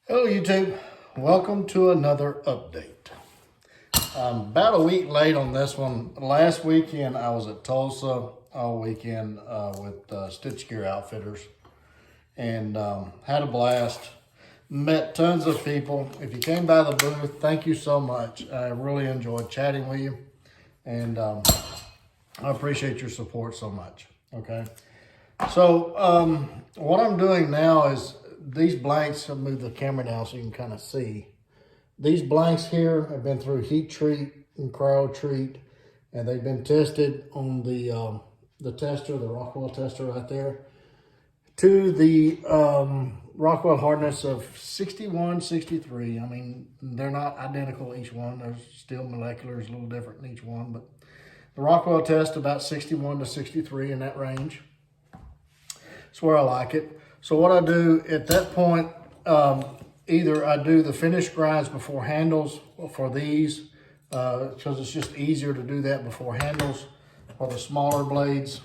Hello YouTube, welcome to another update. About a week late on this one. Last weekend I was at Tulsa all weekend with Stitch Gear Outfitters and had a blast. Met tons of people. If you came by the booth, thank you so much. I really enjoyed chatting with you and I appreciate your support so much. Okay, so what I'm doing now is these blanks. I'll move the camera down so you can kind of see. These blanks here have been through heat treat and cryo treat, and they've been tested on the tester, the Rockwell tester right there, to the Rockwell hardness of 61, 63. I mean, they're not identical each one. There's still moleculars a little different in each one, but the Rockwell test about 61 to 63 in that range. That's where I like it. So what I do at that point, either I do the finished grinds before handles for these, because it's just easier to do that before handles for the smaller blades.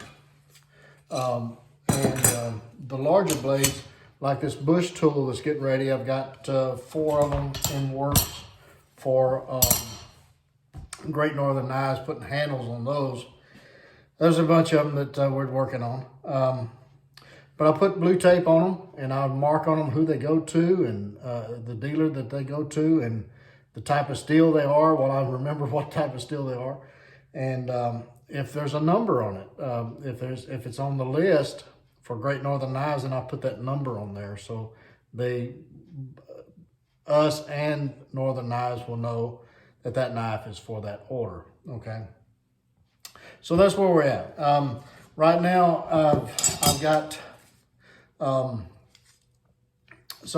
And the larger blades, like this bush tool that's getting ready, I've got 4 of them in works for Great Northern Knives, putting handles on those. There's a bunch of them that we're working on. But I put blue tape on them, and I mark on them who they go to and the dealer that they go to and the type of steel they are. Well, I remember what type of steel they are. And if there's a number on it, if it's on the list for Great Northern Knives, then I put that number on there. So us and Northern Knives will know that that knife is for that order, okay? So that's where we're at. Right now, I've got some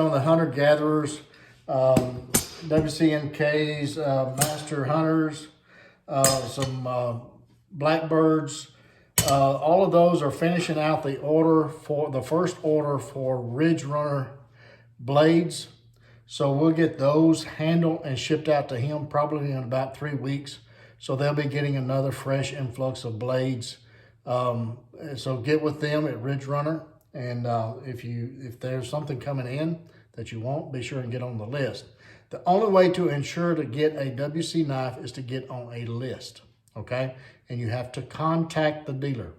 of the hunter-gatherers, WCSKs, master hunters, some blackbirds. All of those are finishing out the order for the first order for Ridge Runner blades. So we'll get those handled and shipped out to him probably in about 3 weeks. So they'll be getting another fresh influx of blades. So get with them at Ridge Runner. And if there's something coming in that you want, be sure and get on the list. The only way to ensure to get a WC knife is to get on a list, okay? And you have to contact the dealer.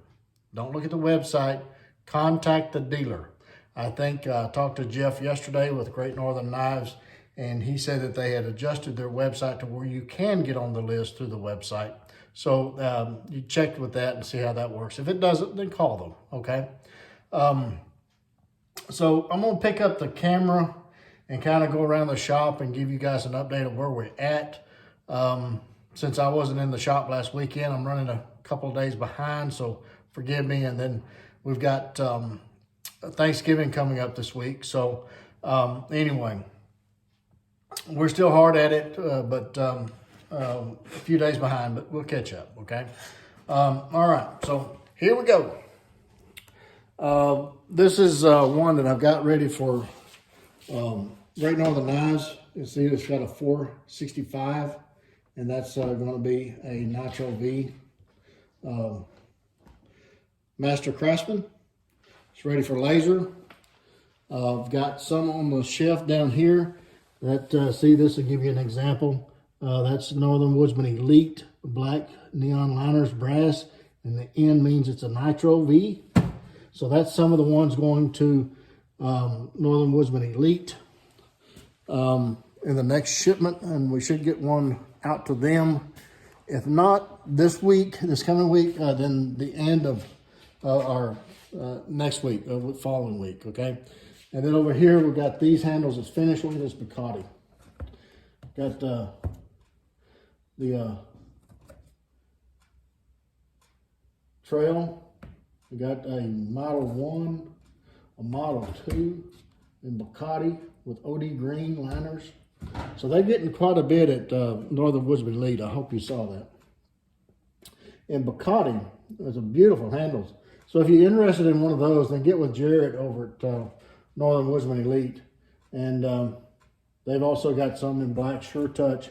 Don't look at the website, contact the dealer. I think I talked to Jeff yesterday with Great Northern Knives, and he said that they had adjusted their website to where you can get on the list through the website. So you check with that and see how that works. If it doesn't, then call them, okay? So I'm going to pick up the camera and kind of go around the shop and give you guys an update of where we're at. Since I wasn't in the shop last weekend, I'm running a couple of days behind, so forgive me. And then we've got Thanksgiving coming up this week. So anyway, we're still hard at it, but a few days behind, but we'll catch up, okay? All right, so here we go. This is one that I've got ready for Great Northern Knives. You see it's got a 465, and that's going to be a Nitro V Master Craftsman. It's ready for laser. I've got some on the shelf down here. That see, this will give you an example. That's Northern Woodsman Elite black neon liners brass, and the N means it's a Nitro V. So that's some of the ones going to Northern Woodsman Elite in the next shipment, and we should get one out to them. If not this week, this coming week, then the end of our next week, following week, okay? And then over here, we've got these handles that's finished. Look at this Bacardi. Got the trail. We got a Model 1, a Model 2, and Bacardi with OD green liners. So they're getting quite a bit at Northern Woodsman Elite. I hope you saw that. And Bacardi, those are beautiful handles. So if you're interested in one of those, then get with Jared over at Northern Woodsman Elite. And they've also got some in black Sure Touch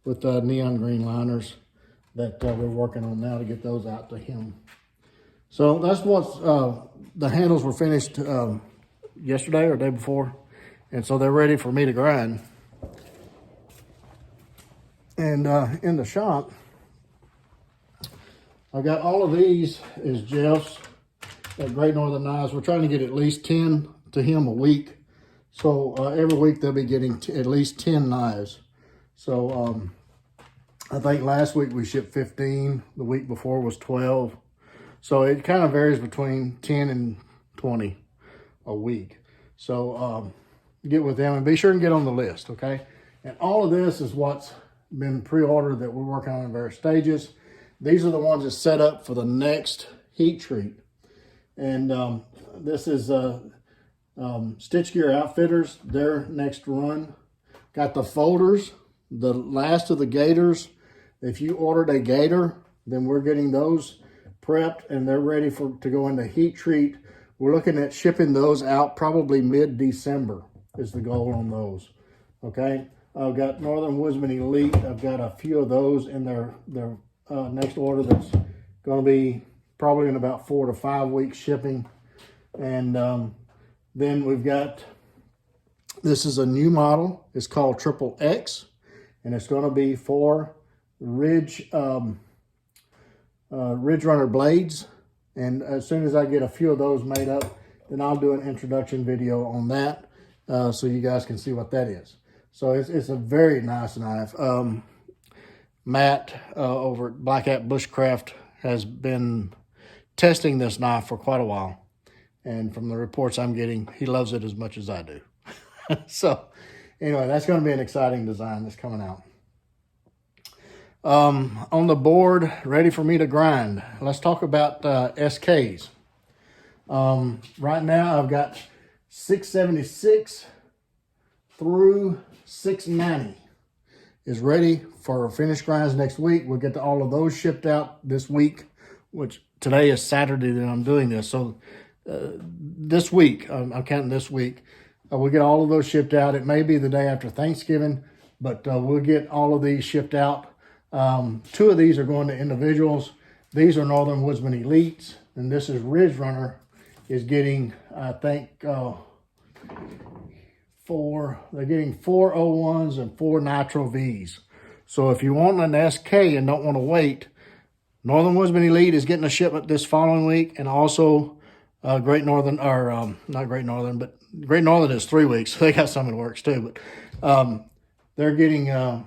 with neon green liners that we're working on now to get those out to him. So that's what the handles were finished yesterday or day before. And so they're ready for me to grind. And in the shop, I've got all of these is Jeff's at Great Northern Knives. We're trying to get at least 10 to him a week. So every week they'll be getting at least 10 knives. So I think last week we shipped 15. The week before was 12. So it kind of varies between 10 and 20 a week. So get with them and be sure and get on the list, okay? And all of this is what's been pre-ordered that we're working on in various stages. These are the ones that set up for the next heat treat. And this is Stitch Gear Outfitters, their next run. Got the folders, the last of the gators. If you ordered a gator, then we're getting those prepped and they're ready to go into heat treat. We're looking at shipping those out probably mid-December is the goal on those, okay? I've got Northern Woodsman Elite. I've got a few of those in their next order that's going to be probably in about 4 to 5 weeks shipping. And then we've got, this is a new model. It's called Triple X, and it's going to be for Ridge Runner blades. And as soon as I get a few of those made up, then I'll do an introduction video on that so you guys can see what that is. So it's a very nice knife. Matt over at Black Hat Bushcraft has been testing this knife for quite a while. And from the reports I'm getting, he loves it as much as I do. So anyway, that's going to be an exciting design that's coming out. On the board, ready for me to grind. Let's talk about SKs. Right now I've got 676 through 690 is ready for finished grinds next week. We'll get all of those shipped out this week, which today is Saturday that I'm doing this. So this week, I'm counting this week, we'll get all of those shipped out. It may be the day after Thanksgiving, but we'll get all of these shipped out. 2 of these are going to individuals. These are Northern Woodsman Elites, and this is Ridge Runner is getting, I think, they're getting 4 01s and 4 Nitro Vs. So if you want an SK and don't want to wait, Northern Woodsman Elite is getting a shipment this following week, and also Great Northern, or not Great Northern, but Great Northern is 3 weeks. So they got some in the works too, but they're getting,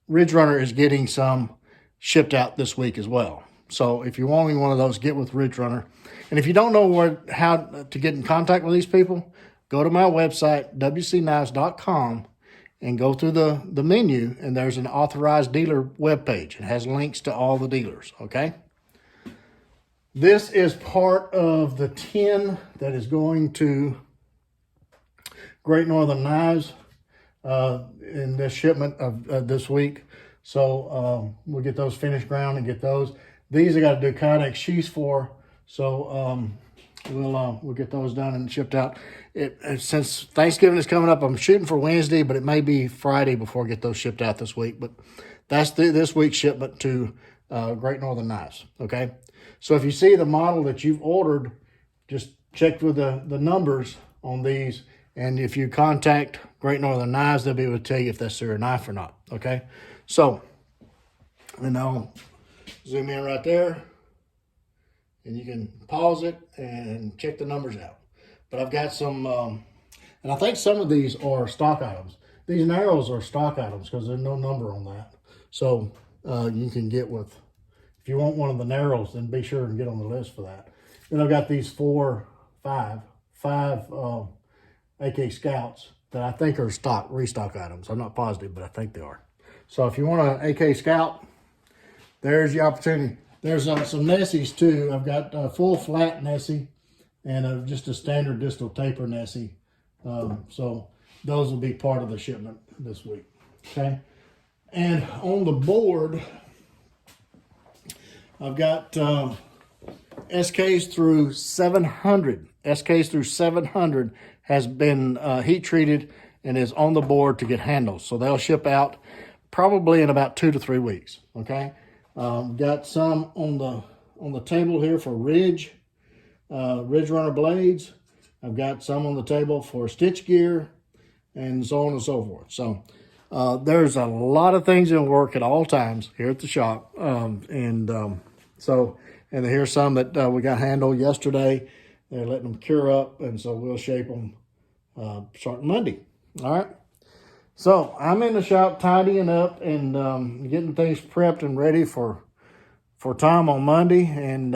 Ridge Runner is getting some shipped out this week as well. So if you're wanting one of those, get with Ridge Runner. And if you don't know how to get in contact with these people, go to my website, WCKnives.com, and go through the menu, and there's an authorized dealer webpage. It has links to all the dealers, okay? This is part of the 10 that is going to Great Northern Knives in this shipment of this week. So we'll get those finished ground and get those. These I got to do Kydex sheaths for, so we'll get those done and shipped out. Since Thanksgiving is coming up, I'm shooting for Wednesday, but it may be Friday before I get those shipped out this week. But that's this week's shipment to Great Northern Knives, okay? So if you see the model that you've ordered, just check with the numbers on these. And if you contact Great Northern Knives, they'll be able to tell you if that's their knife or not, okay? So, and I'll zoom in right there. And you can pause it and check the numbers out. But I've got some, and I think some of these are stock items. These narrows are stock items because there's no number on that. So you can get with, if you want one of the narrows, then be sure and get on the list for that. Then I've got these five AK Scouts that I think are restock items. I'm not positive, but I think they are. So if you want an AK Scout, there's your opportunity. There's some Nessies too. I've got a full flat Nessie and just a standard distal taper Nessie. So those will be part of the shipment this week, okay? And on the board, I've got SKs through 700. SKs through 700 has been heat treated and is on the board to get handles. So they'll ship out probably in about 2 to 3 weeks, okay? Got some on the table here for Ridge Runner blades. I've got some on the table for Stitch Gear. and so on and so forth. So there's a lot of things in work at all times here at the shop. And here's some that we got handled yesterday. They're letting them cure up, and so we'll shape them starting Monday. All right. So I'm in the shop tidying up and getting things prepped and ready for Tom on Monday, and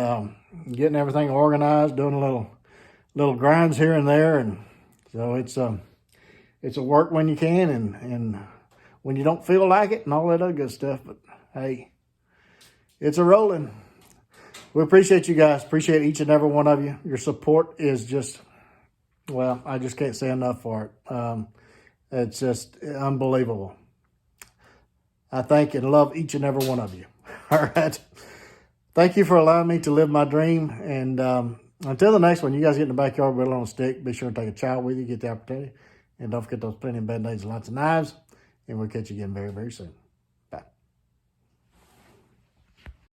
getting everything organized, doing a little grinds here and there, and so it's a work when you can and when you don't feel like it and all that other good stuff. But hey, it's a rolling. We appreciate you guys. Appreciate each and every one of you. Your support is just, well, I just can't say enough for it. It's just unbelievable. I thank and love each and every one of you. All right. Thank you for allowing me to live my dream. And until the next one, you guys get in the backyard, whittle on a stick. Be sure to take a child with you, get the opportunity. And don't forget those plenty of band-aids and lots of knives. And we'll catch you again very, very soon.